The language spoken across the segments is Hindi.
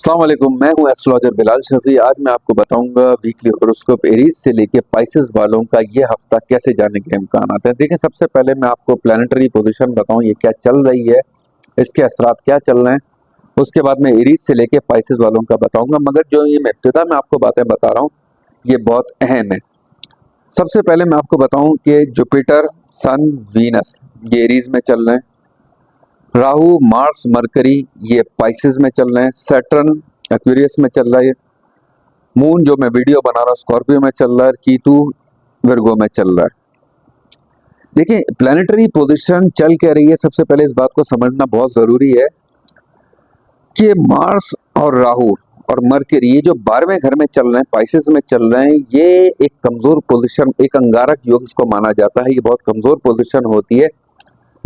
अस्सलाम वालेकुम, मैं हूं एस्ट्रोलॉजर बिलाल शफी। आज मैं आपको बताऊंगा वीकली हॉरोस्कोप एरीज से लेके पाइसेस वालों का ये हफ्ता कैसे जाने के इम्कान आते हैं। देखिए, सबसे पहले मैं आपको प्लानिटरी पोजीशन बताऊं, ये क्या चल रही है, इसके असरात क्या चल रहे हैं। उसके बाद मैं एरीज से लेके पाइसेस वालों का बताऊंगा, मगर जो ये मैं इब्तिदा में आपको बातें बता रहा हूँ ये बहुत अहम है। सबसे पहले मैं आपको बताऊं कि जुपिटर, सन, वीनस ये एरीज में चल रहे हैं। राहु, मार्स, मरकरी ये पाइसेस में चल रहे हैं। सैटर्न एक्वेरियस में चल रहा है। मून जो मैं वीडियो बना रहा हूँ स्कॉर्पियो में चल रहा है। कीतु विर्गो में चल रहा है। देखिए, प्लानिटरी पोजीशन चल क्या रही है, सबसे पहले इस बात को समझना बहुत जरूरी है कि मार्स और राहु और मरकरी ये जो 12वें घर में चल रहे हैं, पाइसेस में चल रहे हैं, ये एक कमजोर पोजीशन, एक अंगारक योग इसको माना जाता है। ये बहुत कमजोर पोजीशन होती है।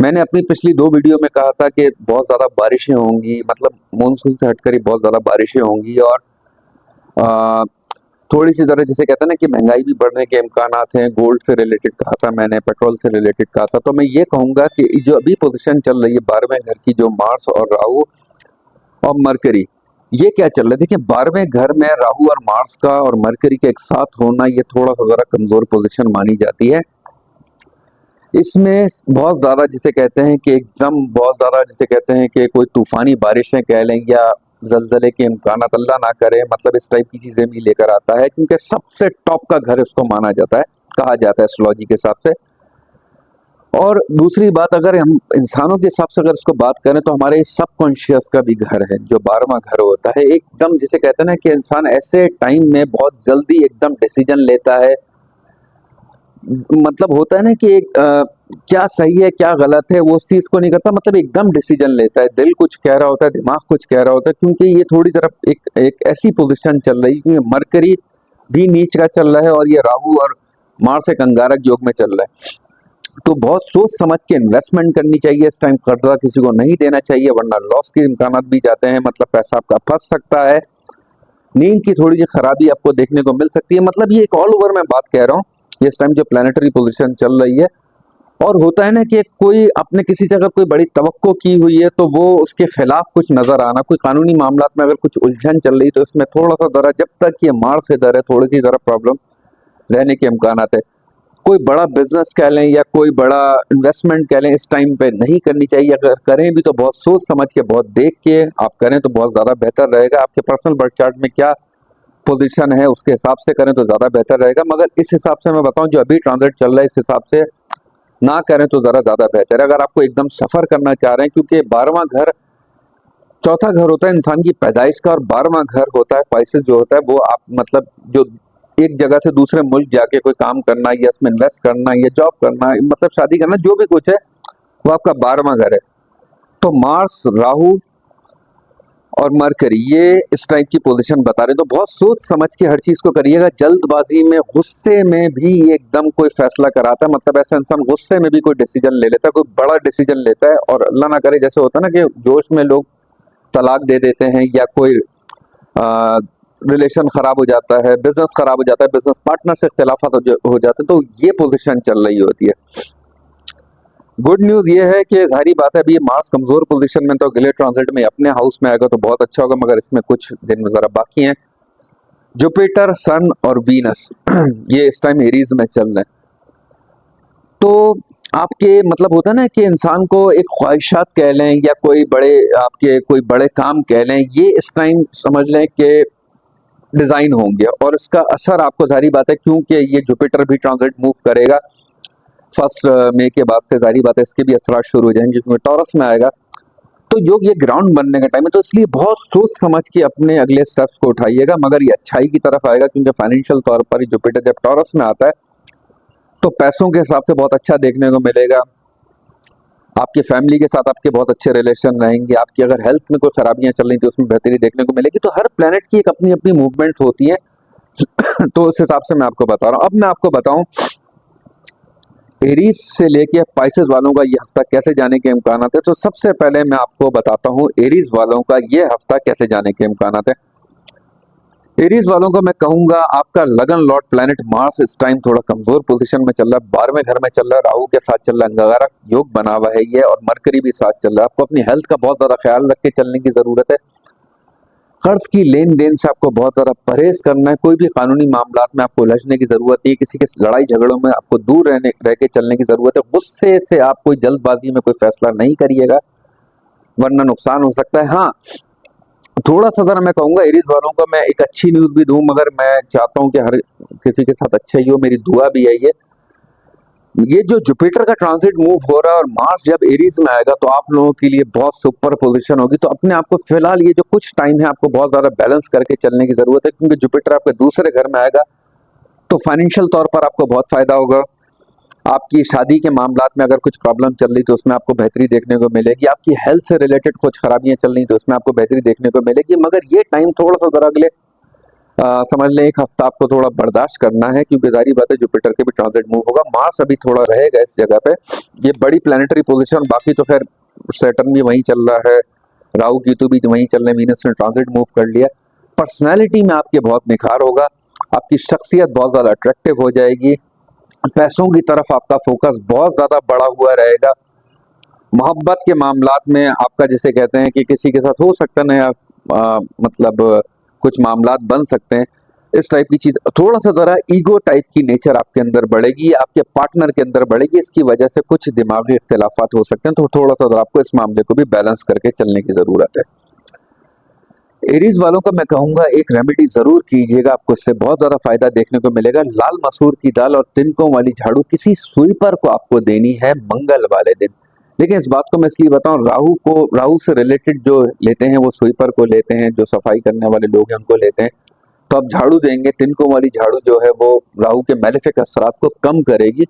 मैंने अपनी पिछली 2 वीडियो में कहा था कि बहुत ज्यादा बारिशें होंगी, मतलब मानसून से हटकर ही बहुत ज्यादा बारिशें होंगी, और आ, थोड़ी सी तरह जिसे कहते हैं ना कि महंगाई भी बढ़ने के इम्कानात हैं। गोल्ड से रिलेटेड कहा था मैंने, पेट्रोल से रिलेटेड कहा था। तो मैं ये कहूंगा कि जो अभी पोजीशन चल रही है 12वें घर की, जो मार्स और राहु और मरकरी, ये क्या चल रहा है। देखिए, 12वें घर में राहु और मार्स का और मरकरी का एक साथ होना, ये थोड़ा सा जरा कमजोर पोजीशन मानी जाती है। इसमें बहुत ज्यादा जिसे कहते हैं कि एकदम बहुत ज्यादा जिसे कहते हैं कि कोई तूफानी बारिशें कह लें या जलजले के इम्कान अल्लाह ना करे, मतलब इस टाइप की चीजें भी लेकर आता है, क्योंकि सबसे टॉप का घर इसको माना जाता है, कहा जाता है एस्ट्रोलॉजी के हिसाब से। और दूसरी बात, अगर हम इंसानों के हिसाब से अगर इसको बात करें तो हमारे सबकॉन्शियस का भी घर है, जो 12वां घर होता है। एकदम जिसे कहते हैं ना कि इंसान ऐसे टाइम में बहुत जल्दी एकदम डिसीजन लेता है। मतलब होता है ना कि क्या सही है क्या गलत है वो उस चीज को नहीं करता, मतलब एकदम डिसीजन लेता है। दिल कुछ कह रहा होता है, दिमाग कुछ कह रहा होता है, क्योंकि ये थोड़ी तरफ एक एक ऐसी पोजीशन चल रही है कि मरकरी भी नीच का चल रहा है और ये राहु और मार्स एक अंगारक योग में चल रहा है। तो बहुत सोच समझ के इन्वेस्टमेंट करनी चाहिए इस टाइम। कर्जा किसी को नहीं देना चाहिए, वरना लॉस के इम्कान भी जाते हैं, मतलब पैसा आपका फंस सकता है। नींद की थोड़ी सी खराबी आपको देखने को मिल सकती है। मतलब ये एक ऑल ओवर मैं बात कह रहा हूँ, इस टाइम जो प्लानिटरी पोजीशन चल रही है। और होता है ना कि कोई अपने किसी जगह कोई बड़ी तवक्को की हुई है तो वो उसके खिलाफ कुछ नजर आना, कोई कानूनी मामलात में अगर कुछ उलझन चल रही तो इसमें थोड़ा सा जरा, जब तक ये मार से दर है, थोड़ी सी जरा प्रॉब्लम रहने के इम्कान है। कोई बड़ा बिजनेस कह लें या कोई बड़ा इन्वेस्टमेंट कह लें, इस टाइम पे नहीं करनी चाहिए। अगर करें भी तो बहुत सोच समझ के, बहुत देख के आप करें तो बहुत ज्यादा बेहतर रहेगा। आपके पर्सनल बर्थ चार्ट में क्या पोजीशन है उसके हिसाब से करें तो ज्यादा बेहतर रहेगा। मगर इस हिसाब से मैं बताऊं, जो अभी ट्रांजिट चल रहा है, इस हिसाब से ना करें तो जरा ज्यादा बेहतर है। अगर आपको एकदम सफर करना चाह रहे हैं, क्योंकि 12वां घर, चौथा घर होता है इंसान की पैदाइश का, और 12वां घर होता है पाइसेस जो होता है वो आप मतलब जो एक जगह से दूसरे मुल्क जाके कोई काम करना या उसमें इन्वेस्ट करना या जॉब करना, मतलब शादी करना, जो भी कुछ है वो आपका 12वां घर है। तो मार्स, राहु और मरकरी ये इस टाइप की पोजीशन बता रहे हैं। तो बहुत सोच समझ के हर चीज को करिएगा। जल्दबाजी में, गुस्से में भी एकदम कोई फैसला कराता है, मतलब ऐसा इंसान गुस्से में भी कोई डिसीजन ले लेता है, कोई बड़ा डिसीजन लेता है, और अल्लाह ना करे जैसे होता है ना कि जोश में लोग तलाक दे देते हैं, या कोई रिलेशन खराब हो जाता है, बिजनेस खराब हो जाता है, बिजनेस पार्टनर से इख्तिलाफात हो जाते हैं, तो ये पोजीशन चल रही होती है। गुड न्यूज ये है कि जाहिर बात है अभी ये मार्स कमजोर पोजीशन में, तो अगले ट्रांजिट में अपने हाउस में आएगा तो बहुत अच्छा होगा, मगर इसमें कुछ दिन जरा बाकी हैं। जुपिटर, सन और वीनस ये इस टाइम एरीज में चल रहे हैं। तो आपके मतलब होता है ना कि इंसान को एक ख्वाहिशात कह लें या कोई बड़े आपके कोई बड़े काम कह लें, ये इस टाइम समझ लें कि डिजाइन होंगे, और इसका असर आपको जाहिर बात है, क्योंकि ये जुपिटर भी ट्रांजिट मूव करेगा 1 मई के बाद से, जाहिर बात है इसके भी असर शुरू हो जाएंगे, क्योंकि टॉरस में आएगा। तो योग ये ग्राउंड बनने का टाइम है, तो इसलिए बहुत सोच समझ के अपने अगले स्टेप्स को उठाइएगा, मगर ये अच्छाई की तरफ आएगा, क्योंकि फाइनेंशियल तौर पर जुपिटर जब टॉरस में आता है तो पैसों के हिसाब से बहुत अच्छा देखने को मिलेगा। आपकी फैमिली के साथ आपके बहुत अच्छे रिलेशन रहेंगे। आपकी अगर हेल्थ में कोई खराबियां चल रही थी उसमें बेहतरी देखने को मिलेगी। तो हर प्लेनेट की एक अपनी अपनी मूवमेंट होती है तो उस हिसाब से मैं आपको बता रहा हूँ। अब मैं आपको बताऊं एरीज से लेके पाइसेस वालों का ये हफ्ता कैसे जाने के इम्कान है। तो सबसे पहले मैं आपको बताता हूँ एरीज वालों का ये हफ्ता कैसे जाने के इम्कान है। एरीज वालों को मैं कहूंगा, आपका लगन लॉर्ड प्लैनेट मार्स इस टाइम थोड़ा कमजोर पोजीशन में चल रहा है, 12वें घर में चल रहा है, राहु के साथ चल रहा है, अंगारक योग बना हुआ है ये, और मरकरी भी साथ चल रहा है। आपको अपनी हेल्थ का बहुत ज्यादा ख्याल रख के चलने की जरूरत है। कर्ज की लेन देन से आपको बहुत ज्यादा परहेज करना है। कोई भी कानूनी मामलात में आपको उलझने की जरूरत नहीं, किसी के लड़ाई झगड़ों में आपको दूर रह के चलने की जरूरत है। गुस्से से आप कोई जल्दबाजी में कोई फैसला नहीं करिएगा, वरना नुकसान हो सकता है। हाँ, थोड़ा सा जरा मैं कहूंगा एरीज वालों को मैं एक अच्छी न्यूज भी दूं, मगर मैं चाहता हूं कि हर किसी के साथ अच्छा ही हो, मेरी दुआ भी है। ये जो जुपिटर का ट्रांजिट मूव हो रहा है और मार्स जब एरीज में आएगा तो आप लोगों के लिए बहुत सुपर पोजीशन होगी। तो अपने आप को फिलहाल ये जो कुछ टाइम है आपको बहुत ज्यादा बैलेंस करके चलने की जरूरत है, क्योंकि जुपिटर आपके दूसरे घर में आएगा तो फाइनेंशियल तौर पर आपको बहुत फायदा होगा। आपकी शादी के मामलात में अगर कुछ प्रॉब्लम चल रही तो उसमें आपको बेहतरी देखने को मिलेगी। आपकी हेल्थ से रिलेटेड कुछ खराबियां चल रही तो उसमें आपको बेहतरी देखने को मिलेगी। मगर ये टाइम थोड़ा सा जरा अगले समझ लें एक हफ्ता आपको थोड़ा बर्दाश्त करना है, क्योंकि जारी बात है जुपिटर के भी ट्रांजिट मूव होगा। मार्स अभी थोड़ा रहेगा इस जगह पे, ये बड़ी प्लानिटरी पोजीशन। बाकी तो खैर सैटर्न भी वहीं चल रहा है, राहु केतु भी वहीं चल रहे हैं, वीनस ने ट्रांजिट मूव कर लिया। पर्सनैलिटी में आपके बहुत निखार होगा, आपकी शख्सियत बहुत ज्यादा अट्रैक्टिव हो जाएगी, पैसों की तरफ आपका फोकस बहुत ज्यादा बढ़ा हुआ रहेगा। मोहब्बत के मामलात में आपका जिसे कहते हैं कि किसी के साथ हो सकता है नया मतलब कुछ मामलात बन सकते हैं, इस टाइप की चीज। थोड़ा सा जरा ईगो टाइप की नेचर आपके अंदर बढ़ेगी, आपके पार्टनर के अंदर बढ़ेगी, इसकी वजह से कुछ दिमागी इख्तिलाफात हो सकते हैं। तो थोड़ा सा जरा आपको इस मामले को भी बैलेंस करके चलने की जरूरत है। एरीज वालों का मैं कहूंगा एक रेमेडी जरूर कीजिएगा, आपको इससे बहुत ज्यादा फायदा देखने को मिलेगा। लाल मसूर की दाल और तिनकों वाली झाड़ू किसी स्वीपर को आपको देनी है मंगल वाले दिन। लेकिन इस बात को मैं इसलिए बताऊं, राहु से रिलेटेड जो लेते हैं वो स्वीपर को लेते हैं, जो सफाई करने वाले लोग हैं उनको लेते हैं। तो आप झाड़ू देंगे, तिनकों वाली झाड़ू जो है वो राहु के मैलेफिक असरात को कम करेगी।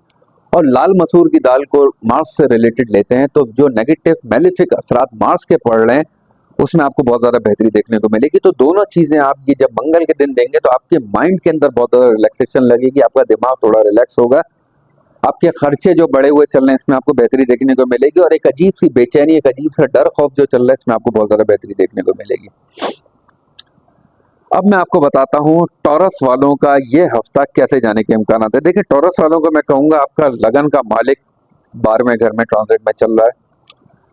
और लाल मसूर की दाल को मार्स से रिलेटेड लेते हैं, तो जो नेगेटिव मैलेफिक असरात मार्स के पड़ रहे हैं उसमें आपको बहुत ज्यादा बेहतरी देखने को मिलेगी। तो दोनों चीजें आप ये जब मंगल के दिन देंगे तो आपके माइंड के अंदर बहुत ज्यादा रिलैक्सेशन लगेगी, आपका दिमाग थोड़ा रिलैक्स होगा, आपके खर्चे जो बढ़े हुए चल रहे हैं इसमें आपको बेहतरी देखने को मिलेगी, और एक अजीब सी बेचैनी, एक अजीब सा डर खौफ जो चल रहा है इसमें आपको बहुत ज्यादा बेहतरी देखने को मिलेगी। अब मैं आपको बताता हूँ टॉरस वालों का ये हफ्ता कैसे जाने के इम्कान है। देखिए, टॉरस वालों को मैं कहूंगा आपका लगन का मालिक 12वें घर में ट्रांजिट में चल रहा है,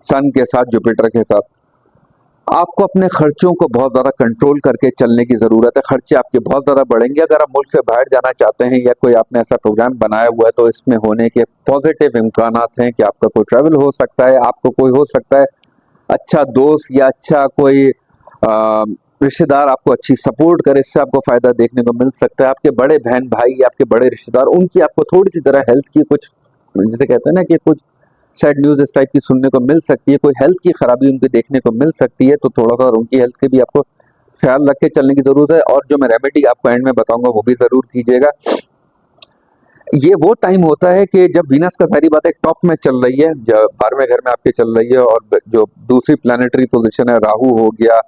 सन के साथ, जुपिटर के साथ। आपको अपने खर्चों को बहुत ज्यादा कंट्रोल करके चलने की जरूरत है। खर्चे आपके बहुत ज्यादा बढ़ेंगे। अगर आप मुल्क से बाहर जाना चाहते हैं या कोई आपने ऐसा प्रोग्राम बनाया हुआ है तो इसमें होने के पॉजिटिव इम्कानात हैं कि आपका कोई ट्रैवल हो सकता है, आपको कोई हो सकता है अच्छा दोस्त या अच्छा कोई रिश्तेदार आपको अच्छी सपोर्ट करे, इससे आपको फायदा देखने को मिल सकता है। आपके बड़े बहन भाई या आपके बड़े रिश्तेदार, उनकी आपको थोड़ी सी तरह हेल्थ की कुछ जिसे कहते हैं ना कि कुछ सैड न्यूज इस टाइप की सुनने को मिल सकती है, कोई हेल्थ की खराबी उनकी देखने को मिल सकती है। तो थोड़ा सा उनकी हेल्थ के भी आपको ख्याल रख के चलने की जरूरत है। और जो मैं रेमेडी आपको एंड में बताऊंगा वो भी जरूर कीजिएगा। ये वो टाइम होता है कि जब वीनस का सारी बात एक टॉप में चल रही है, जब 12वें घर में आपके चल रही है, और जो दूसरी प्लानिटरी पोजीशन है राहु हो गया,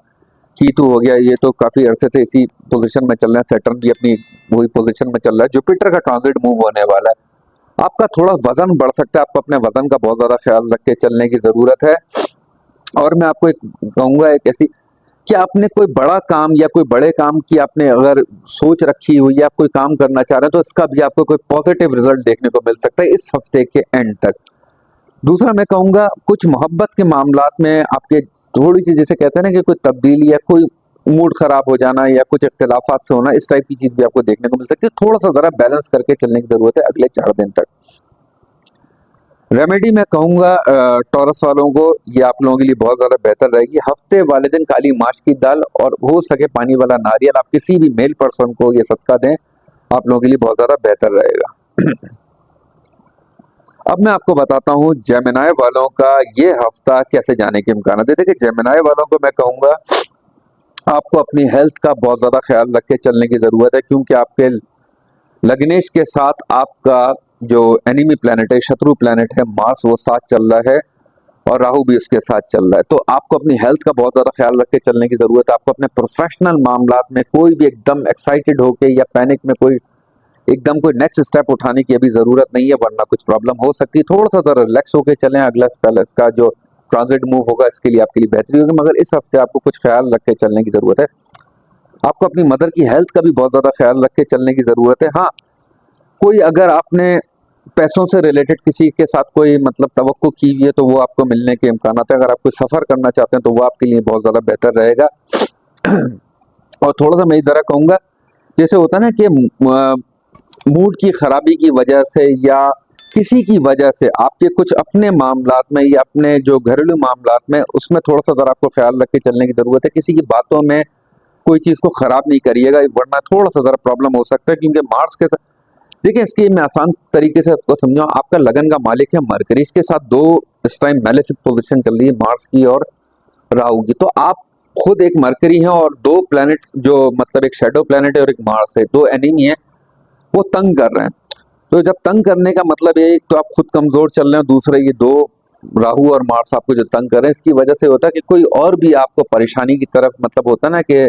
कीतु हो गया, ये तो काफी अरसे से इसी पोजीशन में चल रहे हैं। सैटर्न भी अपनी वही पोजीशन में चल रहा है। जुपिटर का ट्रांजिट मूव होने वाला है, आपका थोड़ा वजन बढ़ सकता है, आपको अपने वजन का बहुत ज्यादा ख्याल रख के चलने की जरूरत है। और मैं आपको एक कहूंगा एक ऐसी कि आपने कोई बड़ा काम या कोई बड़े काम की आपने अगर सोच रखी हुई है, आप कोई काम करना चाह रहे हैं तो इसका भी आपको कोई पॉजिटिव रिजल्ट देखने को मिल सकता है इस हफ्ते के एंड तक। दूसरा मैं कहूंगा कुछ मोहब्बत के मामलात में आपके थोड़ी सी जैसे कहते हैं ना कि कोई तब्दीली या कोई मूड खराब हो जाना या कुछ इख्तिलाफात से होना, इस टाइप की चीज भी आपको देखने को मिल सकती है। थोड़ा सा जरा बैलेंस करके चलने की जरूरत है अगले 4 दिन तक। रेमेडी मैं कहूंगा टॉरस वालों को ये आप लोगों के लिए बहुत ज्यादा बेहतर रहेगी। हफ्ते वाले दिन काली माश की दाल और हो सके पानी वाला नारियल आप किसी भी मेल पर्सन को ये सदका दें, आप लोगों के लिए बहुत ज्यादा बेहतर रहेगा। अब मैं आपको बताता हूँ जेमिनाई वालों का ये हफ्ता कैसे जाने के इम्कान है। देखिए, जेमिनाई वालों को मैं कहूंगा आपको अपनी हेल्थ का बहुत ज्यादा ख्याल रख के चलने की जरूरत है, क्योंकि आपके लग्नेश के साथ आपका जो एनिमी प्लैनेट है, शत्रु प्लैनेट है मार्स, वो साथ चल रहा है और राहु भी उसके साथ चल रहा है। तो आपको अपनी हेल्थ का बहुत ज्यादा ख्याल रख के चलने की जरूरत है। आपको अपने प्रोफेशनल मामलात में कोई भी एकदम एक्साइटेड होके या पैनिक में कोई एकदम कोई नेक्स्ट स्टेप उठाने की अभी जरूरत नहीं है, वरना कुछ प्रॉब्लम हो सकती है। थोड़ा सा तो रिलैक्स होके चलें, अगला स्पेल इसका जो ट्रांजिट मूव होगा इसके लिए आपके लिए बेहतरी होगी। मगर इस हफ्ते आपको कुछ ख्याल रख के चलने की जरूरत है। आपको अपनी मदर की हेल्थ का भी बहुत ज्यादा ख्याल रख के चलने की जरूरत है। हाँ, कोई अगर आपने पैसों से रिलेटेड किसी के साथ कोई मतलब तवक्को की हुई है तो वो आपको मिलने के इम्कान है। अगर आप कोई सफर करना चाहते हैं तो वो आपके लिए बहुत ज्यादा बेहतर रहेगा। और थोड़ा सा मैं इधर कहूंगा, जैसे होता है ना कि मूड की खराबी की वजह से या किसी की वजह से आपके कुछ अपने मामलात में या अपने जो घरेलू मामलात में, उसमें थोड़ा सा जरा आपको ख्याल रख के चलने की जरूरत है। किसी की बातों में कोई चीज को खराब नहीं करिएगा, वरना थोड़ा सा जरा प्रॉब्लम हो सकता है। क्योंकि मार्स के साथ, देखिए इसकी मैं आसान तरीके से आपको समझाऊं, आपका लगन का मालिक है मरकरी, इसके साथ दो इस टाइम मैलेफिक पोजीशन चल रही है, मार्स की और राहु की। तो आप खुद एक मरकरी हैं और दो प्लैनेट जो मतलब एक शेडो प्लैनेट है और एक मार्स है, दो एनिमी है, वो तंग कर रहे हैं। तो जब तंग करने का मतलब ये, तो आप खुद कमजोर चल रहे हैं, दूसरे ये दो राहु और मार्स आपको जो तंग कर रहे हैं, इसकी वजह से होता है कि कोई और भी आपको परेशानी की तरफ, मतलब होता है ना कि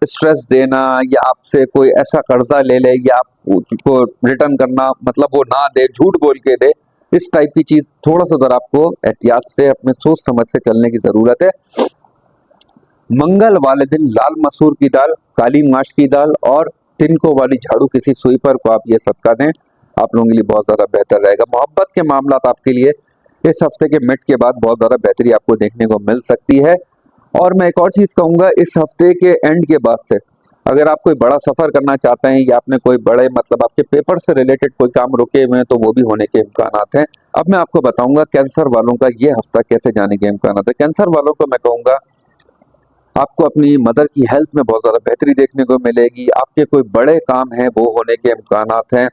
स्ट्रेस देना, या आपसे कोई ऐसा कर्जा ले ले या आपको रिटर्न करना, मतलब वो ना दे, झूठ बोल के दे, इस टाइप की चीज थोड़ा सा अगर आपको एहतियात से अपने सोच समझ से चलने की जरूरत है। मंगल वाले दिन लाल मसूर की दाल, काली माश की दाल और तिनको वाली झाड़ू किसी सुई पर को आप ये सदका दें, आप लोगों के लिए बहुत ज्यादा बेहतर रहेगा। मोहब्बत के मामलात आपके लिए इस हफ्ते के मिड के बाद बहुत ज्यादा बेहतरी आपको देखने को मिल सकती है। और मैं एक और चीज कहूंगा, इस हफ्ते के एंड के बाद से अगर आप कोई बड़ा सफर करना चाहते हैं या आपने कोई बड़े मतलब आपके पेपर से रिलेटेड कोई काम रुके हुए हैं, तो वो भी होने के इम्कानात हैं। अब मैं आपको बताऊंगा कैंसर वालों का ये हफ्ता कैसे जाने के इम्कानात है। कैंसर वालों को मैं कहूंगा, आपको अपनी मदर की हेल्थ में बहुत ज्यादा बेहतरी देखने को मिलेगी। आपके कोई बड़े काम हैं वो होने के इम्कानात हैं।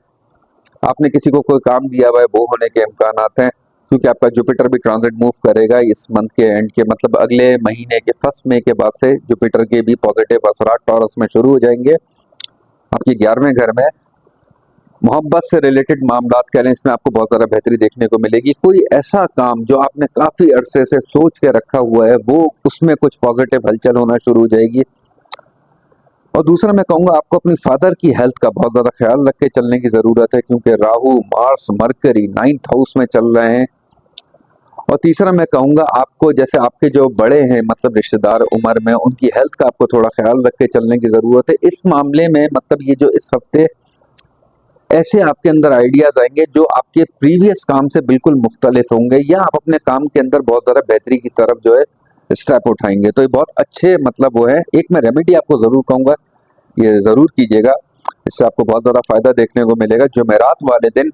आपने किसी को कोई काम दिया हुआ है वो होने के इम्कानात हैं, क्योंकि आपका जुपिटर भी ट्रांजिट मूव करेगा इस मंथ के एंड के, मतलब अगले महीने के 1 मई के बाद से जुपिटर के भी पॉजिटिव असरात टॉरस में शुरू हो जाएंगे आपके 11वें घर में। मोहब्बत से रिलेटेड मामलात कह लें, इसमें आपको बहुत ज्यादा बेहतरी देखने को मिलेगी। कोई ऐसा काम जो आपने काफी अरसे से सोच के रखा हुआ है, वो उसमें कुछ पॉजिटिव हलचल होना शुरू हो जाएगी। और दूसरा मैं कहूंगा, आपको अपनी फादर की हेल्थ का बहुत ज्यादा ख्याल रख के चलने की जरूरत है, क्योंकि Rahu Mars mercury 9th house में चल रहे हैं। और तीसरा मैं कहूंगा, आपको जैसे आपके जो बड़े हैं मतलब रिश्तेदार उम्र में, उनकी हेल्थ का आपको थोड़ा ख्याल रख के चलने की जरूरत है इस मामले में। मतलब ये जो इस हफ्ते ऐसे आपके अंदर आइडियाज आएंगे जो आपके प्रीवियस काम से बिल्कुल मुख्तलिफ होंगे, या आप अपने काम के अंदर बहुत ज्यादा बेहतरी की तरफ जो है स्टेप उठाएंगे। तो ये बहुत अच्छे मतलब वो है। एक मैं रेमेडी आपको जरूर कहूंगा, ये जरूर कीजिएगा, इससे आपको बहुत ज्यादा फायदा देखने को मिलेगा। जुमेरात वाले दिन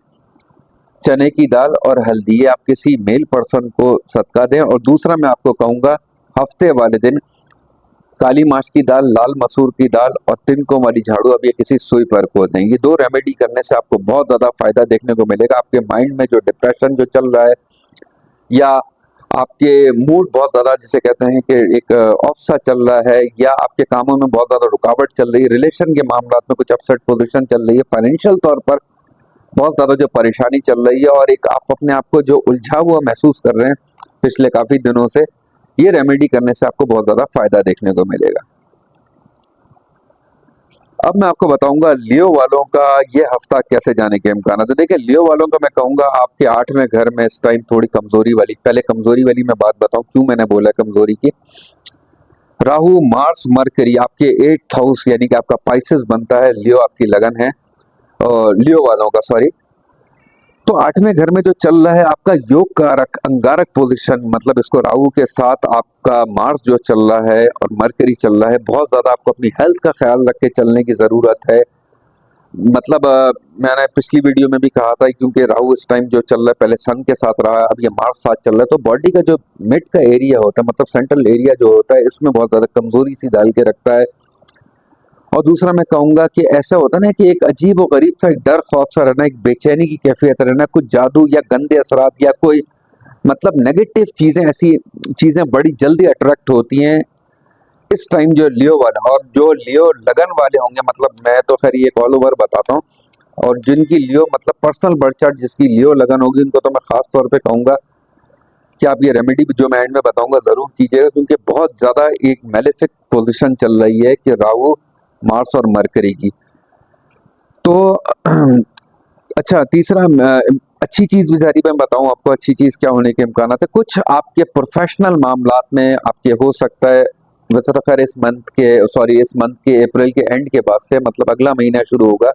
चने की दाल और हल्दी आप किसी मेल पर्सन को सदका दें। और दूसरा मैं आपको कहूंगा, हफ्ते वाले दिन काली माश की दाल, लाल मसूर की दाल और तिनकों वाली झाड़ू अब ये किसी सुई पर को दें। ये दो रेमेडी करने से आपको बहुत ज्यादा फायदा देखने को मिलेगा। आपके माइंड में जो डिप्रेशन जो चल रहा है, या आपके मूड बहुत ज्यादा जिसे कहते हैं कि एक ऑफ सा चल रहा है, या आपके कामों में बहुत ज्यादा रुकावट चल रही है, रिलेशन के मामला में कुछ अपसेट पोजीशन चल रही है, फाइनेंशियल तौर पर बहुत ज्यादा जो परेशानी चल रही है, और एक आप अपने आप को जो उलझा हुआ महसूस कर रहे हैं पिछले काफी दिनों से, ये रेमेडी करने से आपको बहुत ज्यादा फायदा देखने को मिलेगा। अब मैं आपको बताऊंगा लियो वालों का ये हफ्ता कैसे जाने के इम्कान है। तो देखिए, लियो वालों का मैं कहूंगा, आपके 8वें घर में इस टाइम थोड़ी कमजोरी वाली, पहले कमजोरी वाली मैं बात बताऊं क्यों मैंने बोला कमजोरी की। राहु मार्स मरकरी आपके 8th हाउस यानी कि आपका पाइसेस बनता है, लियो आपकी लगन है, और लियो वालों का सॉरी। तो 8वें घर में जो चल रहा है आपका योग कारक अंगारक पोजीशन, मतलब इसको राहु के साथ आपका मार्स जो चल रहा है और मरकरी चल रहा है, बहुत ज्यादा आपको अपनी हेल्थ का ख्याल रख के चलने की जरूरत है। मतलब मैंने पिछली वीडियो में भी कहा था, क्योंकि राहु इस टाइम जो चल रहा है पहले सन के साथ रहा है, अब ये मार्स साथ चल रहा है, तो बॉडी का जो मिड का एरिया होता है, मतलब सेंट्रल एरिया जो होता है, इसमें बहुत ज्यादा कमजोरी सी डाल के रखता है। और दूसरा मैं कहूंगा कि ऐसा होता है ना कि एक अजीब और गरीब सा एक डर खौफ सा रहना, एक बेचैनी की कैफियत रहना, कुछ जादू या गंदे असरात या कोई मतलब नेगेटिव चीजें, ऐसी चीजें बड़ी जल्दी अट्रैक्ट होती हैं इस टाइम जो लियो वाला। और जो लियो लगन वाले होंगे, मतलब मैं तो खैर ये ऑल ओवर बताता हूँ, और जिनकी लियो मतलब पर्सनल बर्थ चार्ट जिसकी लियो लगन होगी, उनको तो मैं खास तौर पे कहूंगा कि आप ये रेमेडी जो मैं एंड में बताऊंगा जरूर कीजिएगा, क्योंकि बहुत ज्यादा एक मेलेफिक पोजीशन चल रही है कि राहु मार्स और मरकरी की। तो अच्छा, तीसरा अच्छी चीज भी जारी मैं बताऊं आपको, अच्छी चीज क्या होने के इम्कान है। कुछ आपके प्रोफेशनल मामलात में आपके हो सकता है, वैसे तो खैर इस मंथ के अप्रैल के एंड के बाद से मतलब अगला महीना शुरू होगा,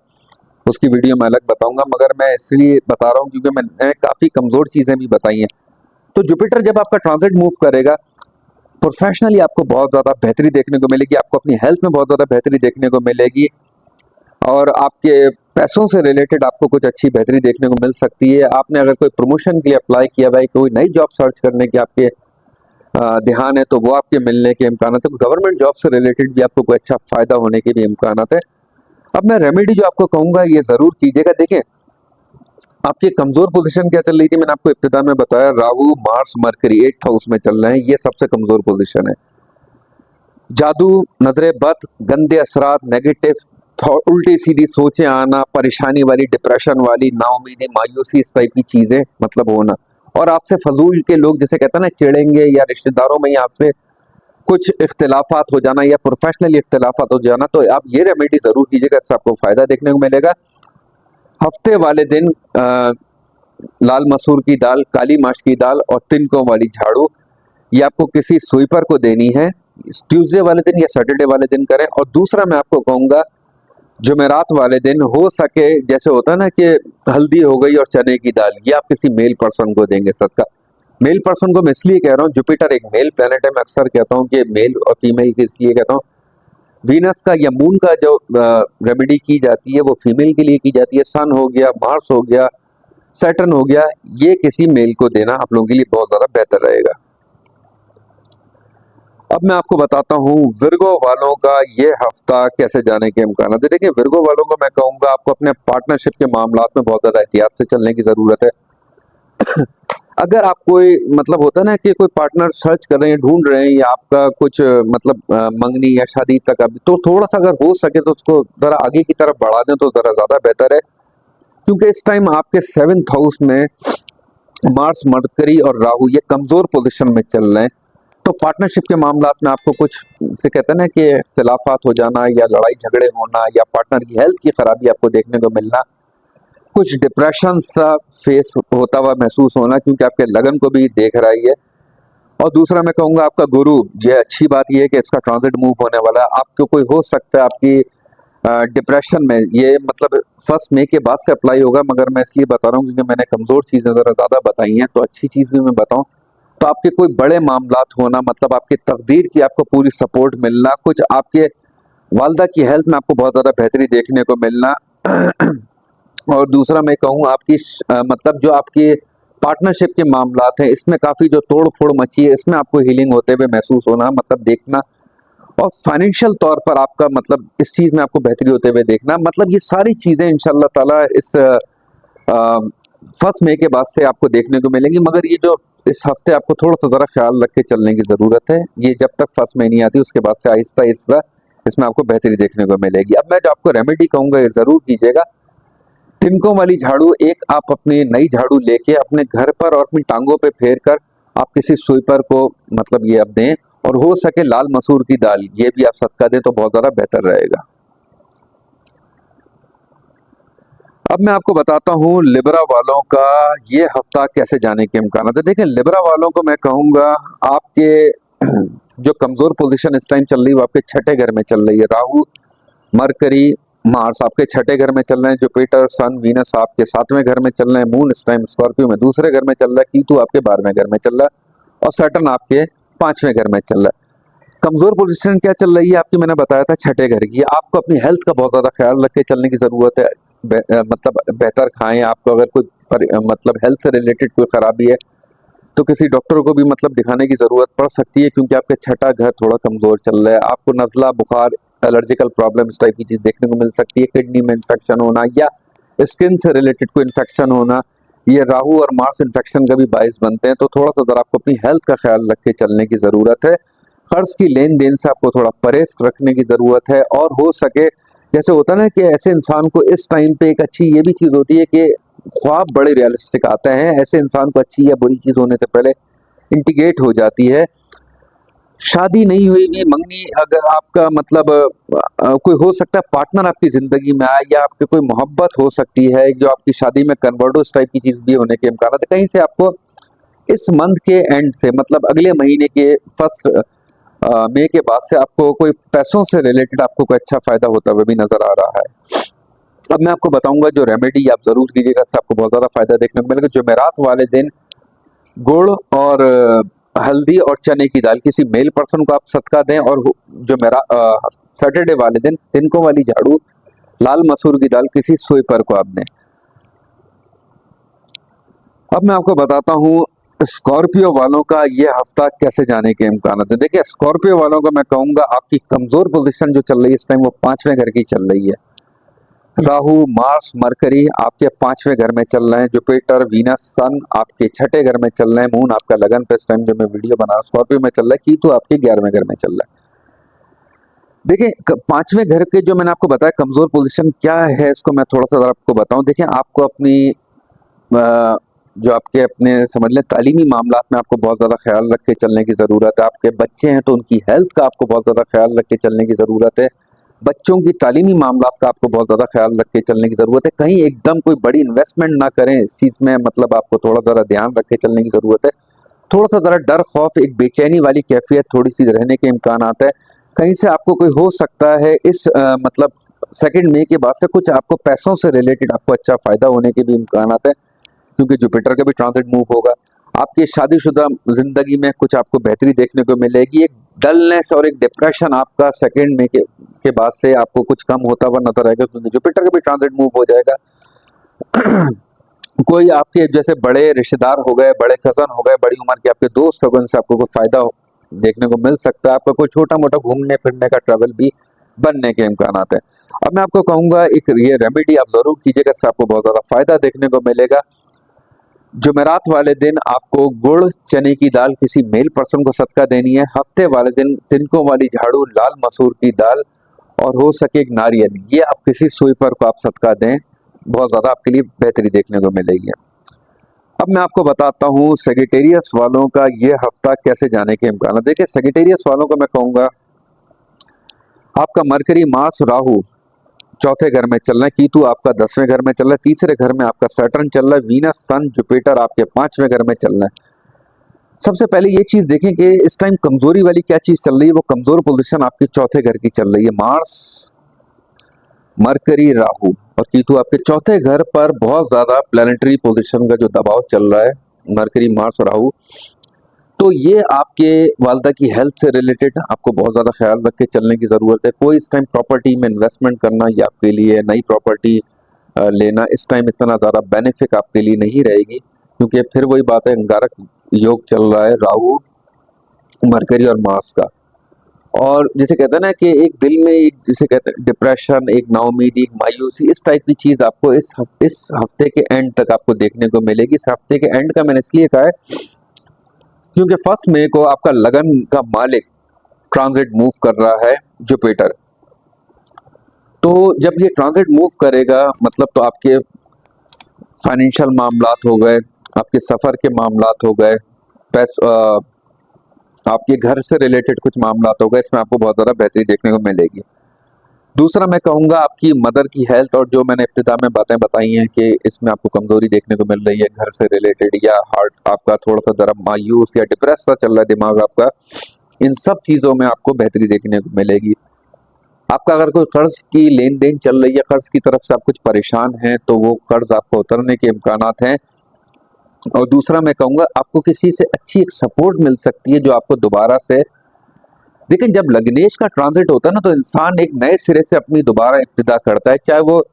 उसकी वीडियो मैं अलग बताऊंगा, मगर मैं इसलिए बता रहा हूँ क्योंकि मैंने काफी कमजोर चीजें भी बताई हैं। तो जुपिटर जब आपका ट्रांजिट मूव करेगा, प्रोफेशनली आपको बहुत ज़्यादा बेहतरी देखने को मिलेगी, आपको अपनी हेल्थ में बहुत ज़्यादा बेहतरी देखने को मिलेगी, और आपके पैसों से रिलेटेड आपको कुछ अच्छी बेहतरी देखने को मिल सकती है। आपने अगर कोई प्रमोशन के लिए अप्लाई किया भाई, कोई नई जॉब सर्च करने के आपके ध्यान है, तो वो आपके मिलने के इम्कान है। गवर्नमेंट जॉब से रिलेटेड भी आपको कोई अच्छा फायदा होने के भी इम्कान है। अब मैं रेमेडी जो आपको कहूंगा ये जरूर कीजिएगा। देखिए, आपकी कमजोर पोजीशन क्या चल रही थी, मैंने आपको इब्तिदा में बताया, Rahu Mars mercury 8th house में चल रहे हैं, ये सबसे कमजोर पोजीशन है। जादू, नजरे बद, गंदे असरात, नेगेटिव उल्टी सीधी सोचें आना, परेशानी वाली, डिप्रेशन वाली, नाउमीदी, मायूसी, इस टाइप की चीजें मतलब होना, और आपसे फजूल के लोग जिसे कहते हैं ना चिढ़ेंगे, या रिश्तेदारों में ही आपसे कुछ इख्तिलाफात हो जाना या प्रोफेशनली इख्तिलाफात हो जाना, तो आप ये रेमेडी जरूर कीजिएगा, इससे आपको फायदा देखने को मिलेगा। हफ्ते वाले दिन लाल मसूर की दाल, काली माश की दाल और तिनकों वाली झाड़ू ये आपको किसी स्वीपर को देनी है। ट्यूसडे वाले दिन या सैटरडे वाले दिन करें। और दूसरा मैं आपको कहूंगा, जुमेरात वाले दिन हो सके, जैसे होता है ना कि हल्दी हो गई और चने की दाल, ये आप किसी मेल पर्सन को देंगे सदका। मेल पर्सन को मैं इसलिए कह रहा हूँ, जुपिटर एक मेल प्लेनेट है, मैं अक्सर कहता हूँ कि मेल और फीमेल की इसलिए कहता हूँ, वीनस का या मून का जो रेमेडी की जाती है वो फीमेल के लिए की जाती है। सन हो गया, मार्स हो गया, सैटर्न हो गया, ये किसी मेल को देना आप लोगों के लिए बहुत ज्यादा बेहतर रहेगा। अब मैं आपको बताता हूँ विर्गो वालों का ये हफ्ता कैसे जाने के इम्कान है। देखिए, विर्गो वालों को मैं कहूंगा आपको अपने पार्टनरशिप के मामलात में बहुत ज्यादा एहतियात से चलने की जरूरत है। अगर आप कोई मतलब होता है ना कि कोई पार्टनर सर्च कर रहे हैं, ढूंढ रहे हैं, या आपका कुछ मतलब मंगनी या शादी तक अभी, तो थोड़ा सा अगर हो सके तो उसको जरा आगे की तरफ बढ़ा दें तो जरा ज्यादा बेहतर है, क्योंकि इस टाइम आपके 7th हाउस में मार्स, मरकरी और राहु ये कमजोर पोजीशन में चल रहे हैं। तो पार्टनरशिप के मामलात में आपको कुछ से कहते हैं ना कि इख्तिलाफात हो जाना, या लड़ाई झगड़े होना, या पार्टनर की हेल्थ की खराबी आपको देखने को मिलना, कुछ डिप्रेशन सा फेस होता हुआ महसूस होना, क्योंकि आपके लगन को भी देख रहा है। और दूसरा मैं कहूंगा आपका गुरु, ये अच्छी बात ये है कि इसका ट्रांजिट मूव होने वाला है। आपको कोई हो सकता है आपकी डिप्रेशन में, ये मतलब 1 मई के बाद से अप्लाई होगा, मगर मैं इसलिए बता रहा हूँ क्योंकि मैंने कमजोर चीजें जरा ज्यादा बताई हैं, तो अच्छी चीज भी मैं बताऊं तो आपके कोई बड़े मामलात होना, मतलब आपकी तकदीर की आपको पूरी सपोर्ट मिलना, कुछ आपके वालदा की हेल्थ में आपको बहुत ज्यादा बेहतरी देखने को मिलना। और दूसरा मैं कहूँ आपकी मतलब जो आपकी पार्टनरशिप के मामलात हैं, इसमें काफी जो तोड़ फोड़ मची है, इसमें आपको हीलिंग होते हुए महसूस होना, मतलब देखना। और फाइनेंशियल तौर पर आपका मतलब इस चीज में आपको बेहतरी होते हुए देखना, मतलब ये सारी चीजें इंशाल्लाह ताला इस 1 मई के बाद से आपको देखने को मिलेंगी। मगर ये जो इस हफ्ते आपको थोड़ा सा जरा ख्याल रख के चलने की जरूरत है, ये जब तक 1 मई नहीं आती उसके बाद से आहिस्ता आहिस्ता इसमें आपको बेहतरी देखने को मिलेगी। अब मैं जो आपको रेमेडी कहूंगा ये जरूर कीजिएगा। तिनकों वाली झाड़ू एक आप अपनी नई झाड़ू लेके अपने घर पर और अपनी टांगों पे फेर कर आप किसी स्वीपर को मतलब ये आप दें, और हो सके लाल मसूर की दाल ये भी आप सदका दें तो बहुत ज्यादा बेहतर रहेगा। अब मैं आपको बताता हूँ लिब्रा वालों का ये हफ्ता कैसे जाने के इम्कान है। देखिए, लिब्रा वालों को मैं कहूंगा आपके जो कमजोर पोजीशन इस टाइम चल रही है वो आपके 6ठे घर में चल रही है। राहु, मरकरी, मार्स आपके 6ठे घर में चल रहे हैं, जुपिटर, सन, वीनस आपके 7वें घर में चल रहे हैं, मून इस टाइम स्कॉर्पियो में दूसरे घर में चल रहा है, कीतु आपके 12वें घर में चल रहा है, और सैटर्न आपके 5वें घर में चल रहा है। कमजोर पोजीशन क्या चल रही है आपकी, मैंने बताया था 6ठे घर की। आपको अपनी हेल्थ का बहुत ज्यादा ख्याल रख के चलने की जरूरत है। मतलब बेहतर खाएं। आपको अगर कोई मतलब हेल्थ से रिलेटेड कोई खराबी है तो किसी डॉक्टर को भी मतलब दिखाने की जरूरत पड़ सकती है, क्योंकि आपका 6ठा घर थोड़ा कमजोर चल रहा है। आपको नजला, बुखार, एलर्जिकल प्रॉब्लम इस टाइप की चीज देखने को मिल सकती है। किडनी में इन्फेक्शन होना या स्किन से रिलेटेड कोई इन्फेक्शन होना, ये राहु और मार्स इन्फेक्शन का भी बायस बनते हैं। तो थोड़ा सा जरा आपको अपनी हेल्थ का ख्याल रख के चलने की जरूरत है। कर्ज की लेन देन से आपको थोड़ा परहेज रखने की जरूरत है। और हो सके, जैसे होता है ना कि ऐसे इंसान को इस टाइम पे एक अच्छी ये भी चीज होती है कि ख्वाब बड़े रियलिस्टिक आते हैं। ऐसे इंसान को अच्छी या बुरी चीज होने से पहले इंडिकेट हो जाती है। शादी नहीं हुई भी मंगनी अगर आपका मतलब कोई हो सकता है पार्टनर आपकी जिंदगी में आए, या आपकी कोई मोहब्बत हो सकती है जो आपकी शादी में कन्वर्ट हो, इस टाइप की चीज भी होने के इम्कान है। कहीं से आपको इस मंथ के एंड से मतलब अगले महीने के 1 मई के बाद से आपको कोई पैसों से रिलेटेड आपको कोई अच्छा फायदा होता हुआ भी नजर आ रहा है। अब मैं आपको बताऊंगा जो रेमेडी आप जरूर कीजिएगा, इससे आपको बहुत ज्यादा फायदा देखने को मिलेगा। जुमेरात वाले दिन गुड़ और हल्दी और चने की दाल किसी मेल पर्सन को आप सदका दें, और जो मेरा सैटरडे वाले दिन तिनकों वाली झाड़ू लाल मसूर की दाल किसी स्वीपर को आप दें। अब मैं आपको बताता हूँ स्कॉर्पियो वालों का ये हफ्ता कैसे जाने के इम्कान है। देखिए स्कॉर्पियो वालों को मैं कहूंगा आपकी कमजोर पोजीशन जो चल रही है इस टाइम वो 5वें घर की चल रही है। राहु मार्स मरकरी आपके 5वें घर में चल रहे हैं, जुपिटर वीनस सन आपके 6ठे घर में चल रहे हैं, मून आपका लगन पे इस टाइम जो मैं वीडियो बना रहा हूं स्कॉर्पियो में चल रहा है, कीतु आपके 11वें घर में चल रहा है। देखिए 5वें घर के जो मैंने आपको बताया कमजोर पोजीशन क्या है इसको मैं थोड़ा सा आपको बताऊं। देखिए आपको अपनी जो आपके अपने समझ लें तालीमी मामलात में आपको बहुत ज़्यादा ख्याल रख के चलने की ज़रूरत है। आपके बच्चे हैं तो उनकी हेल्थ का आपको बहुत ज़्यादा ख्याल रख के चलने की ज़रूरत है। बच्चों की तालीमी मामलात का आपको बहुत ज़्यादा ख्याल रख के चलने की ज़रूरत है। कहीं एकदम कोई बड़ी इन्वेस्टमेंट ना करें इस चीज़ में, मतलब आपको थोड़ा ज़रा ध्यान रख के चलने की ज़रूरत है। थोड़ा सा ज़रा डर खौफ एक बेचैनी वाली कैफियत थोड़ी सी रहने के इम्कान आता है। कहीं से आपको कोई हो सकता है इस मतलब 2 मई के बाद से कुछ आपको पैसों से रिलेटेड आपको अच्छा फायदा होने के भी इम्कान आते हैं, क्योंकि जुपिटर का भी ट्रांजिट मूव होगा। आपकी शादीशुदा जिंदगी में कुछ आपको बेहतरी देखने को मिलेगी। एक डलनेस और एक डिप्रेशन आपका 2 मई के बाद से आपको कुछ कम होता हुआ नजर आएगा, क्योंकि जुपिटर का भी ट्रांजिट मूव हो जाएगा। कोई आपके जैसे बड़े रिश्तेदार हो गए, बड़े कजन हो गए, बड़ी उम्र के आपके दोस्त हो गए, उनसे आपको कोई फायदा देखने को मिल सकता है। आपका कोई छोटा मोटा घूमने फिरने का ट्रैवल भी बनने के इम्कान आते हैं। अब मैं आपको कहूंगा एक ये रेमेडी आप जरूर कीजिएगा, इससे आपको बहुत ज्यादा फायदा देखने को मिलेगा। जुमेरात वाले दिन आपको गुड़ चने की दाल किसी मेल पर्सन को सदका देनी है। हफ्ते वाले दिन तिनकों वाली झाड़ू लाल मसूर की दाल और हो सके एक नारियल, ये आप किसी स्वीपर को आप सदका दें, बहुत ज्यादा आपके लिए बेहतरी देखने को मिलेगी। अब मैं आपको बताता हूँ सेजिटेरियस वालों का ये हफ्ता कैसे जाने के इम्कान है। देखिए सेजिटेरियस वालों को मैं कहूंगा आपका मरकरी मार्स राहु 4थे घर में चल रहा है, कीतु आपका 10वें घर में चल रहा है, तीसरे घर में आपका सैटर्न चल रहा है, वीनस सन जुपिटर आपके 5वें घर में चल रहा है। सबसे पहले ये चीज देखें कि इस टाइम कमजोरी वाली क्या चीज चल रही है। वो कमजोर पोजीशन आपके 4थे घर की चल रही है। मार्स मरकरी राहु और कीतु आपके 4थे घर पर बहुत ज्यादा प्लानिटरी पोजीशन का जो दबाव चल रहा है, मरकरी मार्स राहु, तो ये आपके वालदा की हेल्थ से रिलेटेड आपको बहुत ज़्यादा ख्याल रख के चलने की ज़रूरत है। कोई इस टाइम प्रॉपर्टी में इन्वेस्टमेंट करना ये आपके लिए, नई प्रॉपर्टी लेना इस टाइम इतना ज़्यादा बेनिफिक आपके लिए नहीं रहेगी, क्योंकि फिर वही बात है, अंगारक योग चल रहा है राहु मरकरी और मार्स का। और जिसे कहते हैं ना कि एक दिल में एक जिसे कहते हैं डिप्रेशन, एक नाउमीदी, एक मायूसी, इस टाइप की चीज़ आपको इस हफ्ते के एंड तक आपको देखने को मिलेगी। इस हफ्ते के एंड का मैंने इसलिए कहा है क्योंकि 1 मई को आपका लगन का मालिक ट्रांजिट मूव कर रहा है जुपिटर। तो जब ये ट्रांजिट मूव करेगा मतलब तो आपके फाइनेंशियल मामलात हो गए, आपके सफर के मामलात हो गए, आपके घर से रिलेटेड कुछ मामलात हो गए, इसमें आपको बहुत ज़्यादा बेहतरी देखने को मिलेगी। दूसरा मैं कहूँगा आपकी मदर की हेल्थ, और जो मैंने इब्तिदा में बातें बताई हैं कि इसमें आपको कमजोरी देखने को मिल रही है घर से रिलेटेड, या हार्ट आपका थोड़ा सा जरा मायूस या डिप्रेस सा चल रहा है दिमाग आपका, इन सब चीज़ों में आपको बेहतरी देखने को मिलेगी। आपका अगर कोई कर्ज की लेन देन चल रही है, कर्ज की तरफ से आप कुछ परेशान हैं, तो वो कर्ज आपको उतरने के इम्कानात हैं। और दूसरा मैं कहूँगा आपको किसी से अच्छी एक सपोर्ट मिल सकती है जो आपको दोबारा से, लेकिन जब लग्नेश का ट्रांजिट होता है ना तो इंसान एक नए सिरे से अपनी दोबारा इब्तिदा करता है, चाहे वो